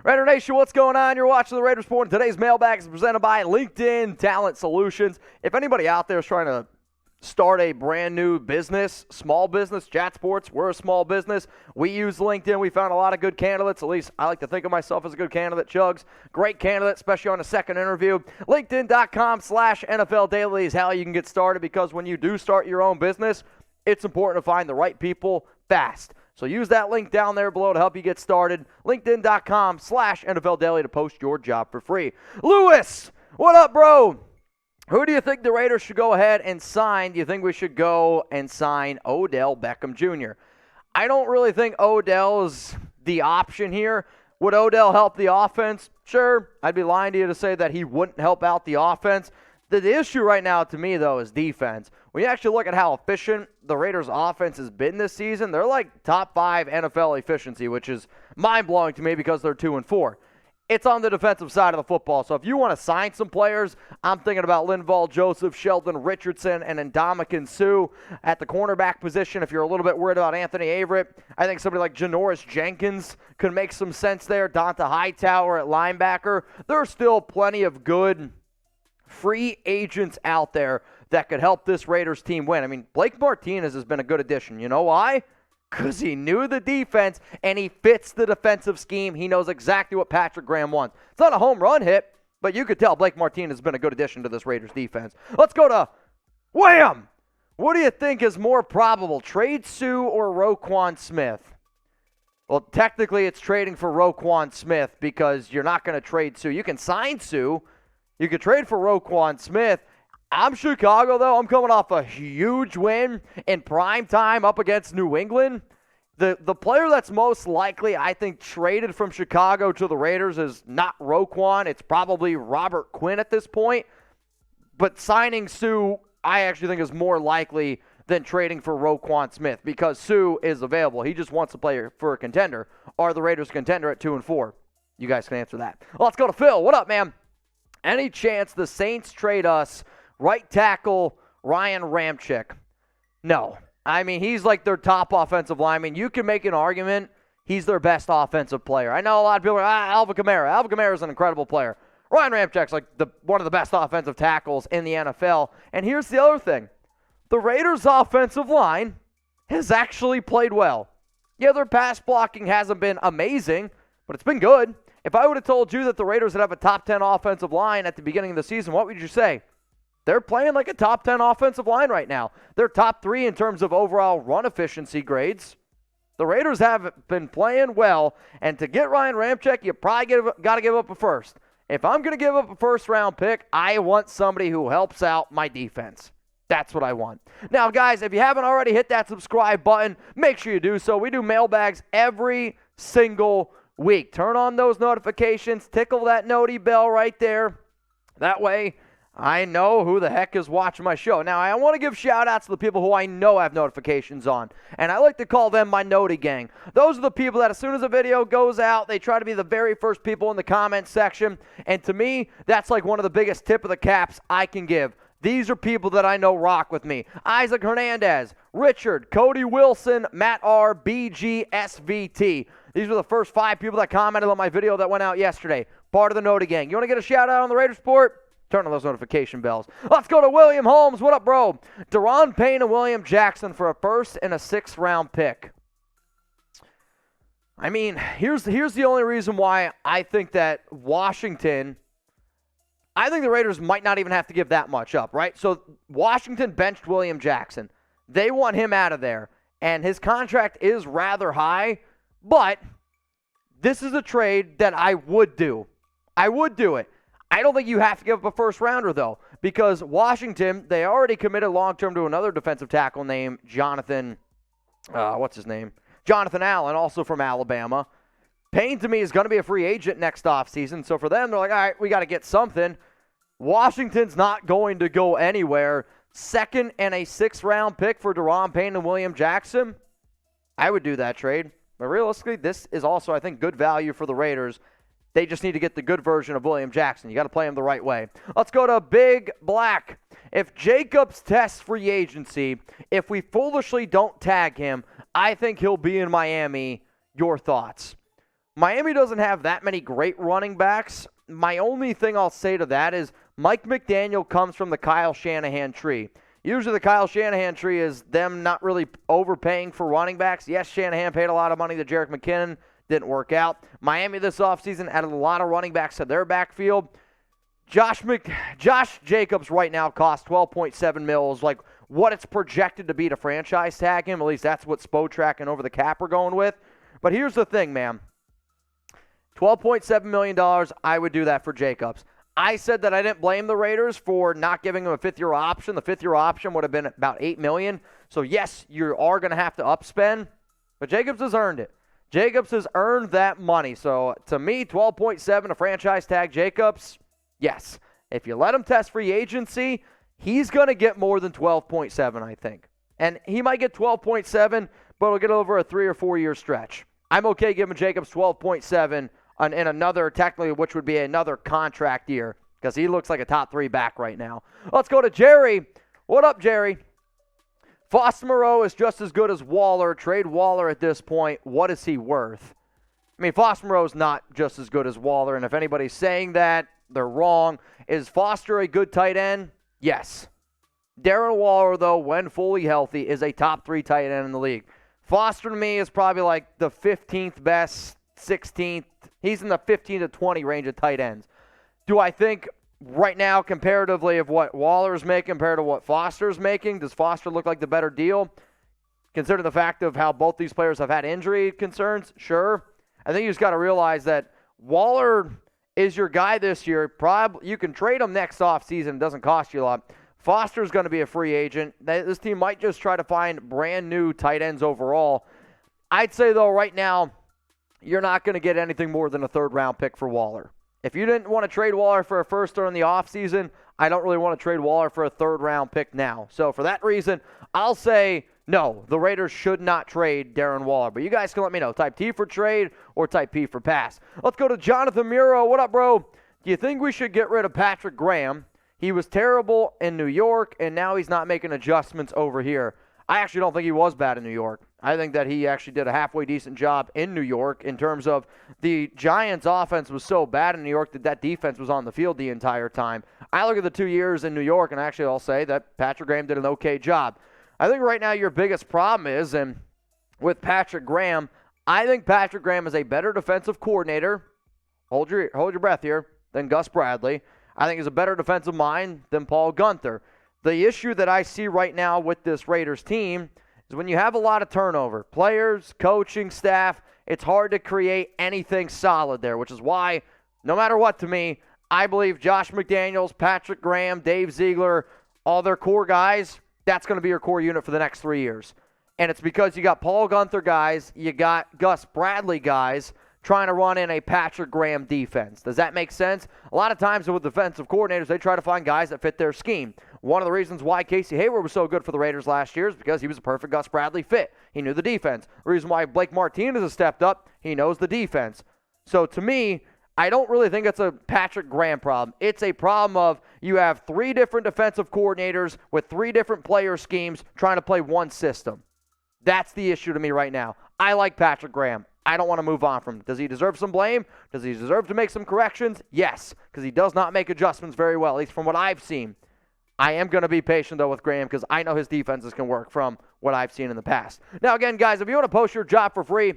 Raider Nation, what's going on? You're watching the Raiders Report. Today's mailbag is presented by LinkedIn Talent Solutions. If anybody out there is trying to start a brand new business, small business, Jat Sports, we're a small business. We use LinkedIn. We found a lot of good candidates. At least I like to think of myself as a good candidate. Chugs, great candidate, especially on a second interview. LinkedIn.com/NFL Daily is how you can get started, because when you do start your own business, it's important to find the right people fast. So use that link down there below to help you get started. LinkedIn.com/NFL Daily to post your job for free. Lewis, what up, bro? Who do you think the Raiders should go ahead and sign? Do you think we should go and sign Odell Beckham Jr.? I don't really think Odell is the option here. Would Odell help the offense? Sure. I'd be lying to you to say that he wouldn't help out the offense. The issue right now to me, though, is defense. When you actually look at how efficient the Raiders' offense has been this season, they're like top 5 NFL efficiency, which is mind-blowing to me because they're 2-4. It's on the defensive side of the football. So if you want to sign some players, I'm thinking about Linval Joseph, Sheldon Richardson, and Ndamukong Suh at the cornerback position. If you're a little bit worried about Anthony Averett, I think somebody like Janoris Jenkins could make some sense there. Dont'a Hightower at linebacker. There are still plenty of good free agents out there that could help this Raiders team win. I mean, Blake Martinez has been a good addition. You know why? Because he knew the defense, and he fits the defensive scheme. He knows exactly what Patrick Graham wants. It's not a home run hit, but you could tell Blake Martinez has been a good addition to this Raiders defense. Let's go to Wham! What do you think is more probable, trade Suh or Roquan Smith? Well, technically it's trading for Roquan Smith because you're not going to trade Suh. You can sign Suh. You could trade for Roquan Smith. I'm Chicago, though. I'm coming off a huge win in prime time up against New England. The player that's most likely, I think, traded from Chicago to the Raiders is not Roquan. It's probably Robert Quinn at this point. But signing Suh, I actually think, is more likely than trading for Roquan Smith because Suh is available. He just wants to play for a contender. Are the Raiders a contender at 2-4? You guys can answer that. Well, let's go to Phil. What up, man? Any chance the Saints trade us right tackle Ryan Ramczyk? No. I mean, he's like their top offensive lineman. You can make an argument he's their best offensive player. I know a lot of people are, Alvin Kamara. Alvin Kamara is an incredible player. Ryan Ramczyk's like one of the best offensive tackles in the NFL. And here's the other thing. The Raiders' offensive line has actually played well. Yeah, their pass blocking hasn't been amazing, but it's been good. If I would have told you that the Raiders would have a top 10 offensive line at the beginning of the season, what would you say? They're playing like a top 10 offensive line right now. They're top 3 in terms of overall run efficiency grades. The Raiders have been playing well, and to get Ryan Ramczyk, you probably got to give up a first. If I'm going to give up a first-round pick, I want somebody who helps out my defense. That's what I want. Now, guys, if you haven't already hit that subscribe button, make sure you do so. We do mailbags every single week. Turn on those notifications. Tickle that noti bell right there. That way, I know who the heck is watching my show. Now, I want to give shout-outs to the people who I know have notifications on, and I like to call them my Noti gang. Those are the people that as soon as a video goes out, they try to be the very first people in the comment section, and to me, that's like one of the biggest tip of the caps I can give. These are people that I know rock with me. Isaac Hernandez, Richard, Cody Wilson, Matt R, BG, SVT. These were the first 5 people that commented on my video that went out yesterday. Part of the Noti gang. You want to get a shout-out on the Raiders Report? Turn on those notification bells. Let's go to William Holmes. What up, bro? Daron, Payne, and William Jackson for a first and a 6th-round pick. I mean, here's the only reason why I think that Washington, I think the Raiders might not even have to give that much up, right? So Washington benched William Jackson. They want him out of there, and his contract is rather high, but this is a trade that I would do. I would do it. I don't think you have to give up a first-rounder, though, because Washington, they already committed long-term to another defensive tackle named Johnathan Allen, also from Alabama. Payne, to me, is going to be a free agent next offseason, so for them, they're like, all right, we got to get something. Washington's not going to go anywhere. 2nd and a 6th-round pick for Daron Payne and William Jackson, I would do that trade. But realistically, this is also, I think, good value for the Raiders. They just need to get the good version of William Jackson. You got to play him the right way. Let's go to Big Black. If Jacobs tests free agency, if we foolishly don't tag him, I think he'll be in Miami. Your thoughts? Miami doesn't have that many great running backs. My only thing I'll say to that is Mike McDaniel comes from the Kyle Shanahan tree. Usually the Kyle Shanahan tree is them not really overpaying for running backs. Yes, Shanahan paid a lot of money to Jerick McKinnon. Didn't work out. Miami this offseason added a lot of running backs to their backfield. Josh Jacobs right now costs $12.7 million, like what it's projected to be to franchise tag him. At least that's what Spotrac and Over the Cap are going with. But here's the thing, man. $12.7 million, I would do that for Jacobs. I said that I didn't blame the Raiders for not giving him a fifth-year option. The fifth-year option would have been about $8 million. So, yes, you are going to have to upspend, but Jacobs has earned it. Jacobs has earned that money. So, to me, $12.7 to franchise tag Jacobs, yes. If you let him test free agency, he's going to get more than $12.7, I think. And he might get $12.7, but he'll get over a 3 or 4 year stretch. I'm okay giving Jacobs $12.7 in another, technically, which would be another contract year, because he looks like a top 3 back right now. Let's go to Jerry. What up, Jerry? Foster Moreau is just as good as Waller. Trade Waller at this point. What is he worth? I mean, Foster Moreau is not just as good as Waller, and if anybody's saying that, they're wrong. Is Foster a good tight end? Yes. Darren Waller, though, when fully healthy, is a top 3 tight end in the league. Foster, to me, is probably like the 15th best, 16th. He's in the 15 to 20 range of tight ends. Do I think right now, comparatively, of what Waller's making compared to what Foster's making, does Foster look like the better deal? Considering the fact of how both these players have had injury concerns, sure. I think you just got to realize that Waller is your guy this year. You can trade him next offseason. It doesn't cost you a lot. Foster's going to be a free agent. This team might just try to find brand new tight ends overall. I'd say, though, right now, you're not going to get anything more than a third-round pick for Waller. If you didn't want to trade Waller for a first or in the offseason, I don't really want to trade Waller for a third-round pick now. So for that reason, I'll say no, the Raiders should not trade Darren Waller. But you guys can let me know. Type T for trade or type P for pass. Let's go to Johnathan Moreau. What up, bro? Do you think we should get rid of Patrick Graham? He was terrible in New York, and now he's not making adjustments over here. I actually don't think he was bad in New York. I think that he actually did a halfway decent job in New York in terms of the Giants' offense was so bad in New York that defense was on the field the entire time. I look at the 2 years in New York, and actually I'll say that Patrick Graham did an okay job. I think right now your biggest problem is, and with Patrick Graham, I think Patrick Graham is a better defensive coordinator, hold your breath here, than Gus Bradley. I think he's a better defensive mind than Paul Guenther. The issue that I see right now with this Raiders team is when you have a lot of turnover, players, coaching staff, it's hard to create anything solid there, which is why, no matter what to me, I believe Josh McDaniels, Patrick Graham, Dave Ziegler, all their core guys, that's going to be your core unit for the next 3 years. And it's because you got Paul Guenther guys, you got Gus Bradley guys trying to run in a Patrick Graham defense. Does that make sense? A lot of times with defensive coordinators, they try to find guys that fit their scheme. One of the reasons why Casey Hayward was so good for the Raiders last year is because he was a perfect Gus Bradley fit. He knew the defense. The reason why Blake Martinez has stepped up, he knows the defense. So to me, I don't really think it's a Patrick Graham problem. It's a problem of you have 3 different defensive coordinators with 3 different player schemes trying to play one system. That's the issue to me right now. I like Patrick Graham. I don't want to move on from him. Does he deserve some blame? Does he deserve to make some corrections? Yes, because he does not make adjustments very well, at least from what I've seen. I am going to be patient, though, with Graham because I know his defenses can work from what I've seen in the past. Now, again, guys, if you want to post your job for free,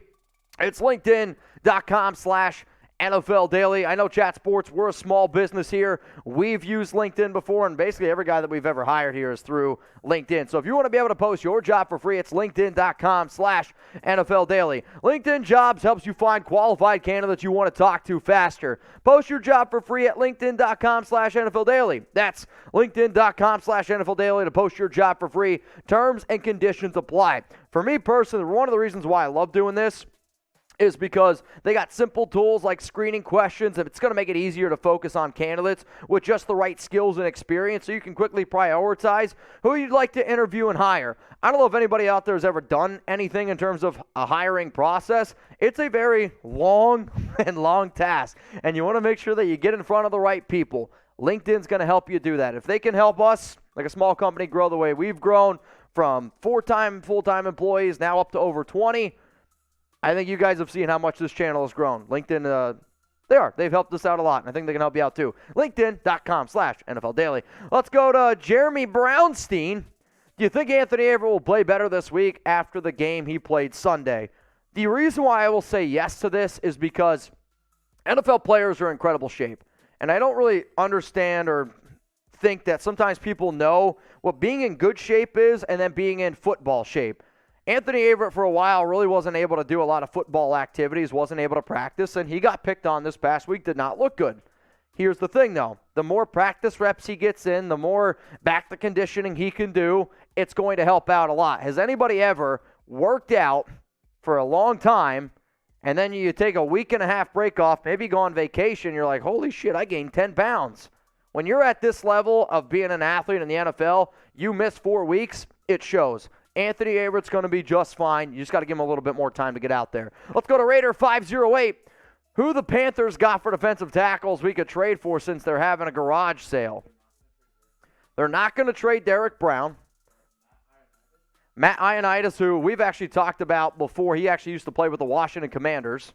it's linkedin.com/NFL Daily. I know Chat Sports, we're a small business here. We've used LinkedIn before, and basically every guy that we've ever hired here is through LinkedIn. So if you want to be able to post your job for free, it's linkedin.com/NFL Daily. LinkedIn Jobs helps you find qualified candidates you want to talk to faster. Post your job for free at linkedin.com/NFL Daily. That's linkedin.com/NFL Daily to post your job for free. Terms and conditions apply. For me personally, one of the reasons why I love doing this is because they got simple tools like screening questions, and it's going to make it easier to focus on candidates with just the right skills and experience so you can quickly prioritize who you'd like to interview and hire. I don't know if anybody out there has ever done anything in terms of a hiring process. It's a very long task, and you want to make sure that you get in front of the right people. LinkedIn's going to help you do that. If they can help us, like a small company, grow the way we've grown from 4 full-time employees now up to over 20, I think you guys have seen how much this channel has grown. LinkedIn, they've helped us out a lot, and I think they can help you out too. LinkedIn.com/NFL Daily. Let's go to Jeremy Brownstein. Do you think Anthony Averett will play better this week after the game he played Sunday? The reason why I will say yes to this is because NFL players are in incredible shape. And I don't really understand or think that sometimes people know what being in good shape is and then being in football shape. Anthony Averett for a while really wasn't able to do a lot of football activities, wasn't able to practice, and he got picked on this past week, did not look good. Here's the thing, though. The more practice reps he gets in, the more back to conditioning he can do, it's going to help out a lot. Has anybody ever worked out for a long time, and then you take a week and a half break off, maybe go on vacation, you're like, holy shit, I gained 10 pounds. When you're at this level of being an athlete in the NFL, you miss 4 weeks, it shows. Anthony Averett's going to be just fine. You just got to give him a little bit more time to get out there. Let's go to Raider 508. Who the Panthers got for defensive tackles we could trade for since they're having a garage sale? They're not going to trade Derek Brown. Matt Ioannidis, who we've actually talked about before. He actually used to play with the Washington Commanders.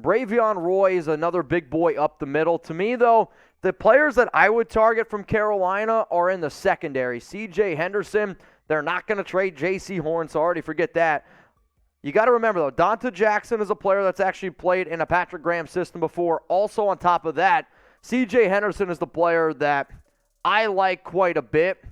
Bravion Roy is another big boy up the middle. To me, though, the players that I would target from Carolina are in the secondary. C.J. Henderson, they're not going to trade J.C. Horn, so already forget that. You got to remember, though, Donta Jackson is a player that's actually played in a Patrick Graham system before. Also, on top of that, C.J. Henderson is the player that I like quite a bit,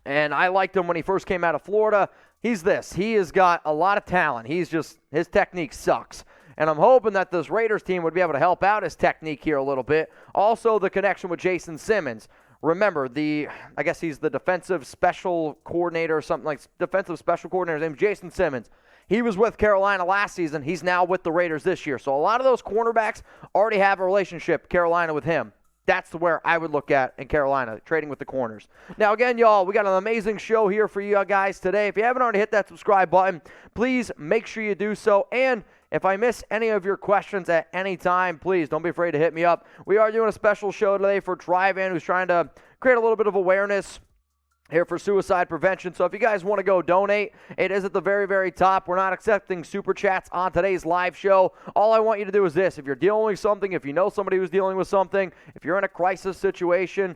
and I liked him when he first came out of Florida. He has got a lot of talent. his technique sucks. And I'm hoping that this Raiders team would be able to help out his technique here a little bit. Also, the connection with Jason Simmons. Remember, I guess he's the defensive special coordinator or something like defensive special coordinator. His name's Jason Simmons. He was with Carolina last season. He's now with the Raiders this year. So a lot of those cornerbacks already have a relationship, Carolina, with him. That's where I would look at in Carolina, trading with the corners. Now, again, y'all, we got an amazing show here for you guys today. If you haven't already hit that subscribe button, please make sure you do so. And if I miss any of your questions at any time, please don't be afraid to hit me up. We are doing a special show today for Drive-In, who's trying to create a little bit of awareness here for suicide prevention. So if you guys want to go donate, it is at the very, very top. We're not accepting super chats on today's live show. All I want you to do is this. If you're dealing with something, if you know somebody who's dealing with something, if you're in a crisis situation,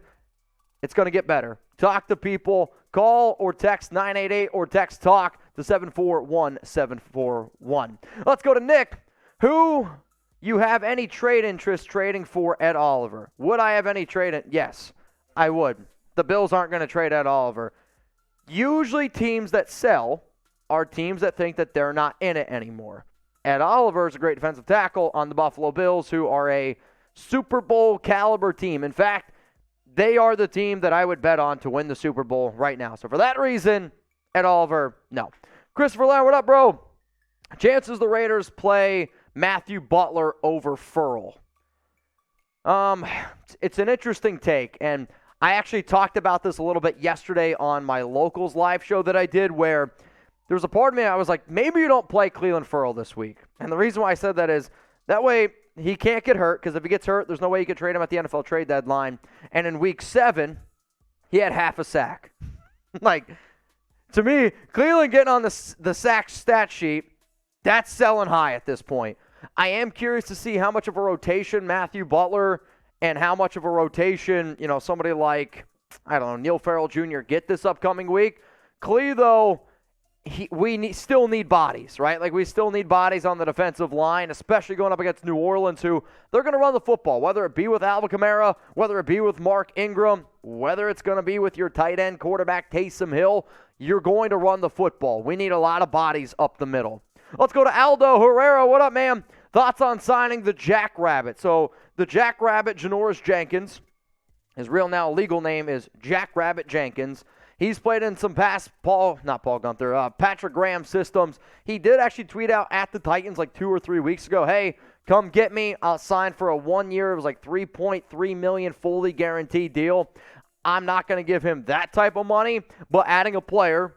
it's going to get better. Talk to people. Call or text 988 or text TALK to 741-741. Let's go to Nick. Who you have any trade interest trading for Ed Oliver? Would I have any trade? Yes, I would. The Bills aren't going to trade Ed Oliver. Usually teams that sell are teams that think that they're not in it anymore. Ed Oliver is a great defensive tackle on the Buffalo Bills, who are a Super Bowl caliber team. In fact, they are the team that I would bet on to win the Super Bowl right now. So for that reason, Ed Oliver, no. Christopher Lamb, what up, bro? Chances the Raiders play Matthew Butler over Ferrell. It's an interesting take, and I actually talked about this a little bit yesterday on my Locals live show that I did, where there was a part of me I was like, maybe you don't play Clelin Ferrell this week. And the reason why I said that is that way he can't get hurt, because if he gets hurt, there's no way you can trade him at the NFL trade deadline. And in week 7, he had half a sack. Like, to me, Clelin getting on the sack stat sheet, that's selling high at this point. I am curious to see how much of a rotation Matthew Butler and how much of a rotation, somebody like, I don't know, Neil Farrell Jr. get this upcoming week. Clee, though, still need bodies, right? Like, we still need bodies on the defensive line, especially going up against New Orleans, who they're going to run the football, whether it be with Alvin Kamara, whether it be with Mark Ingram, whether it's going to be with your tight end quarterback Taysom Hill. You're going to run the football. We need a lot of bodies up the middle. Let's go to Aldo Herrera. What up, man? Thoughts on signing the Jackrabbit? So the Jackrabbit Janoris Jenkins, his real now legal name is Jackrabbit Jenkins. He's played in some past Patrick Graham systems. He did actually tweet out at the Titans like 2 or 3 weeks ago, hey, come get me. I'll sign for a 1 year. It was like $3.3 million fully guaranteed deal. I'm not going to give him that type of money, but adding a player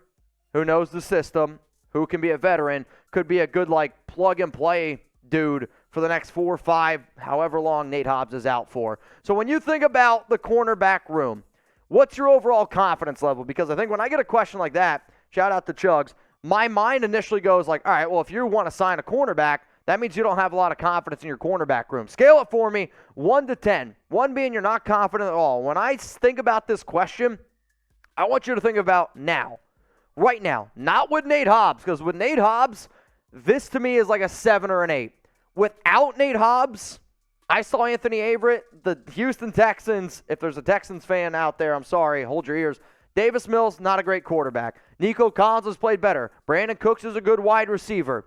who knows the system, who can be a veteran, could be a good like plug-and-play dude for the next 4 or 5, however long Nate Hobbs is out for. So when you think about the cornerback room, what's your overall confidence level? Because I think when I get a question like that, shout out to Chugs, my mind initially goes like, all right, well, if you want to sign a cornerback, that means you don't have a lot of confidence in your cornerback room. Scale it for me, 1 to 10. 1 being you're not confident at all. When I think about this question, I want you to think about now. Right now. Not with Nate Hobbs, because with Nate Hobbs, this to me is like a 7 or an 8. Without Nate Hobbs, I saw Anthony Averett, the Houston Texans. If there's a Texans fan out there, I'm sorry, hold your ears. Davis Mills, not a great quarterback. Nico Collins has played better. Brandon Cooks is a good wide receiver.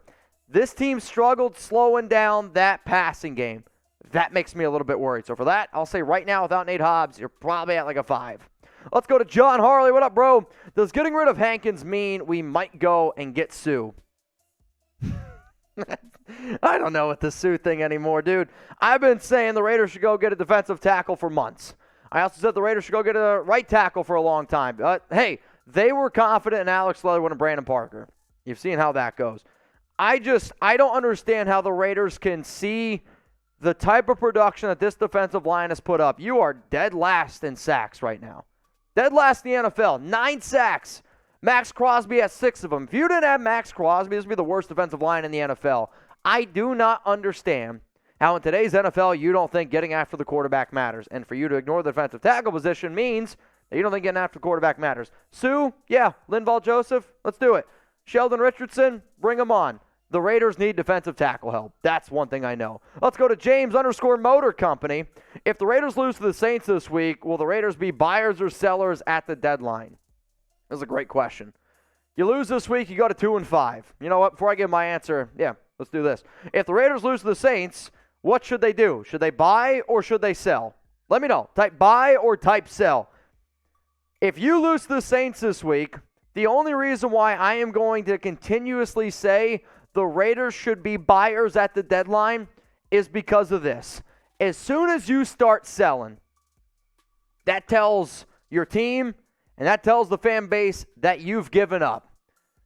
This team struggled slowing down that passing game. That makes me a little bit worried. So for that, I'll say right now, without Nate Hobbs, you're probably at like a 5. Let's go to John Harley. What up, bro? Does getting rid of Hankins mean we might go and get Suh? I don't know with the Suh thing anymore, dude. I've been saying the Raiders should go get a defensive tackle for months. I also said the Raiders should go get a right tackle for a long time. Hey, they were confident in Alex Leatherwood and Brandon Parker. You've seen how that goes. I don't understand how the Raiders can see the type of production that this defensive line has put up. You are dead last in sacks right now. Dead last in the NFL. 9 sacks. Max Crosby has 6 of them. If you didn't have Max Crosby, this would be the worst defensive line in the NFL. I do not understand how in today's NFL you don't think getting after the quarterback matters. And for you to ignore the defensive tackle position means that you don't think getting after the quarterback matters. Suh, yeah. Linval Joseph, let's do it. Sheldon Richardson, bring him on. The Raiders need defensive tackle help. That's one thing I know. Let's go to James_Motor Company. If the Raiders lose to the Saints this week, will the Raiders be buyers or sellers at the deadline? This is a great question. You lose this week, you go to 2-5. You know what? Before I give my answer, yeah, let's do this. If the Raiders lose to the Saints, what should they do? Should they buy or should they sell? Let me know. Type buy or type sell. If you lose to the Saints this week, the only reason why I am going to continuously say the Raiders should be buyers at the deadline is because of this. As soon as you start selling, that tells your team and that tells the fan base that you've given up.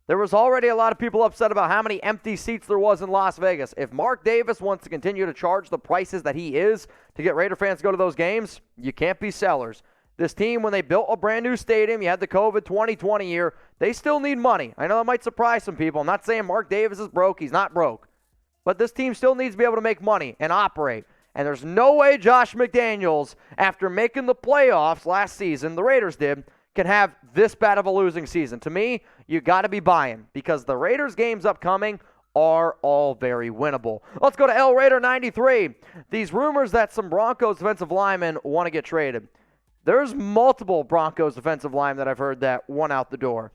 There was already a lot of people upset about how many empty seats there was in Las Vegas. If Mark Davis wants to continue to charge the prices that he is to get Raider fans to go to those games, you can't be sellers. This team, when they built a brand new stadium, you had the COVID 2020 year, they still need money. I know that might surprise some people. I'm not saying Mark Davis is broke. He's not broke. But this team still needs to be able to make money and operate. And there's no way Josh McDaniels, after making the playoffs last season, the Raiders did, can have this bad of a losing season. To me, you got to be buying because the Raiders games upcoming are all very winnable. Let's go to El Raider 93. These rumors that some Broncos defensive linemen want to get traded. There's multiple Broncos defensive linemen that I've heard that want out the door.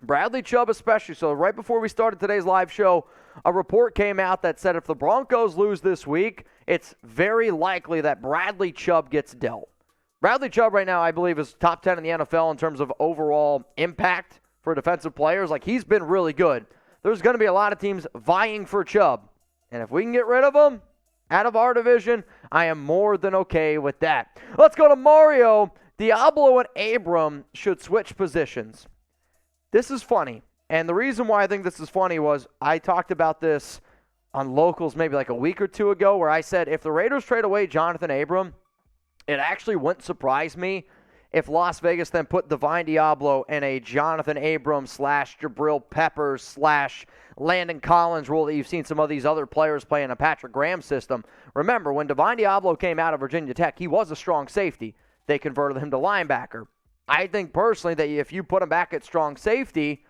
Bradley Chubb especially. So right before we started today's live show, a report came out that said if the Broncos lose this week, it's very likely that Bradley Chubb gets dealt. Bradley Chubb right now, I believe, is top 10 in the NFL in terms of overall impact for defensive players. Like, he's been really good. There's going to be a lot of teams vying for Chubb. And if we can get rid of him out of our division, I am more than okay with that. Let's go to Mario. Diablo and Abram should switch positions. This is funny. And the reason why I think this is funny was I talked about this on Locals maybe like a week or two ago where I said if the Raiders trade away Johnathan Abram, it actually wouldn't surprise me if Las Vegas then put Divine Diablo in a Johnathan Abram / Jabril Peppers / Landon Collins role that you've seen some of these other players play in a Patrick Graham system. Remember, when Divine Diablo came out of Virginia Tech, he was a strong safety. They converted him to linebacker. I think personally that if you put him back at strong safety,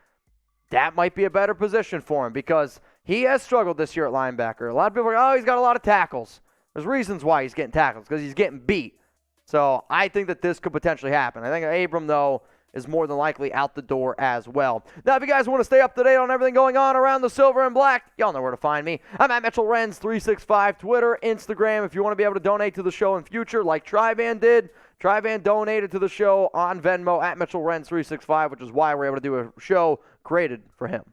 that might be a better position for him because he has struggled this year at linebacker. A lot of people are like, oh, he's got a lot of tackles. There's reasons why he's getting tackles, because he's getting beat. So I think that this could potentially happen. I think Abram, though, is more than likely out the door as well. Now, if you guys want to stay up to date on everything going on around the silver and black, y'all know where to find me. I'm at Mitchell Renz 365, Twitter, Instagram. If you want to be able to donate to the show in future like Trivan did, Trivan donated to the show on Venmo at Mitchell Renz 365, which is why we're able to do a show created for him.